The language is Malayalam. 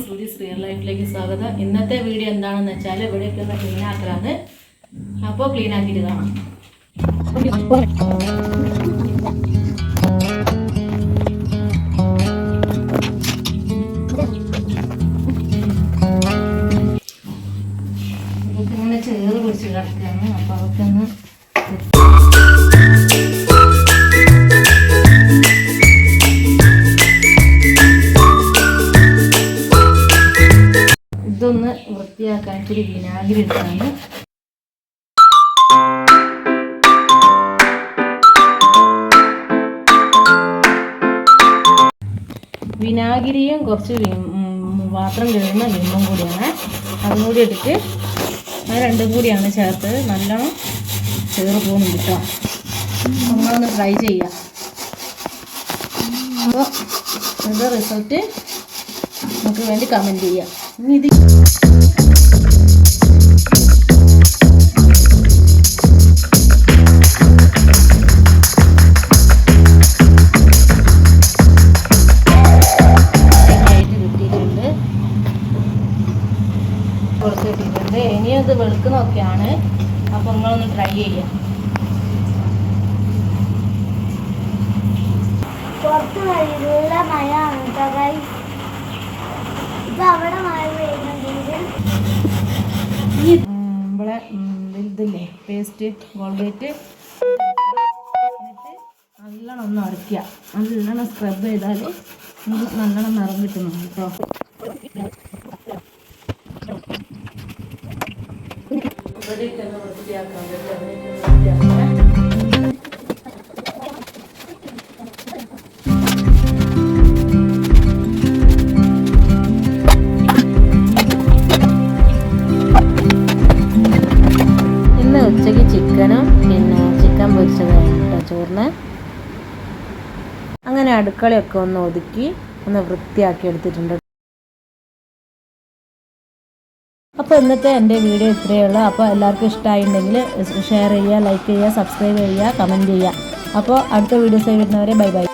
സുധീസ് റിയൽ ലൈഫിലേക്ക് സ്വാഗതം. ഇന്നത്തെ വീഡിയോ എന്താണെന്ന് വെച്ചാൽ ഇവിടെയൊക്കെ ഒന്ന് ക്ലീൻ ആക്കലാണ്. അപ്പോൾ ക്ലീൻ ആക്കിയിട്ട് കാണാം. ഇങ്ങനെ ചേറ് പിടിച്ച് കിടക്കുകയാണ്. അപ്പോൾ അതൊക്കെ ഒന്ന് ഇതൊന്ന് വൃത്തിയാക്കാൻ ഇത്തിരി വിനാഗിരി ഇട്ടാണ്. വിനാഗിരിയും കുറച്ച് പാത്രം കഴുകുന്ന വിമ്മും കൂടിയാണ്. അതും കൂടി ഇട്ടിട്ട് അത് രണ്ടും കൂടിയാണ് ചേർത്ത് നല്ലോണം ചേറ് പോകുന്നുണ്ട് കേട്ടോ. നമ്മളൊന്ന് ട്രൈ ചെയ്യാം. അപ്പോൾ ഇത് റിസൾട്ട് നമുക്ക് വേണ്ടി കമൻറ്റ് ചെയ്യാം. ഇനി ഇത് കുറച്ച് കിട്ടിയിട്ടുണ്ട്. ഇനി അത് വെളുക്കുന്നൊക്കെയാണ്. അപ്പോൾ നിങ്ങളൊന്ന് ട്രൈ ചെയ്യാം. പുറത്ത് നല്ല മഴയാണ് കേട്ടോ ഗൈസ്. ഇപ്പം അവിടെ മഴ പെയ്യുന്നുണ്ടെങ്കിൽ ഇവിടെ ഇതില്ലേ പേസ്റ്റ് കോൾഗേറ്റ് എന്നിട്ട് നല്ലോണം ഒന്ന് അരയ്ക്കുക. നല്ലോണം സ്ക്രബ് ചെയ്താൽ നല്ലോണം നിറം കിട്ടുന്നുണ്ട് കേട്ടോ. ഇവിടേക്കൊന്ന് വൃത്തിയാക്കാൻ ഉച്ചയ്ക്ക് ചിക്കനും പിന്നെ ചിക്കൻ പൊരിച്ചതായിരുന്നു ചോറിന്. അങ്ങനെ അടുക്കളയൊക്കെ ഒന്ന് ഒതുക്കി ഒന്ന് വൃത്തിയാക്കി എടുത്തിട്ടുണ്ട്. അപ്പോൾ ഇന്നത്തെ എൻ്റെ വീഡിയോ ഇത്രയേ ഉള്ളൂ. അപ്പോൾ എല്ലാവർക്കും ഇഷ്ടമായിട്ടുണ്ടെങ്കിൽ ഷെയർ ചെയ്യുക, ലൈക്ക് ചെയ്യുക, സബ്സ്ക്രൈബ് ചെയ്യുക, കമൻറ്റ് ചെയ്യുക. അപ്പോൾ അടുത്ത വീഡിയോസ് വരുന്നവരെ ബൈ ബൈ.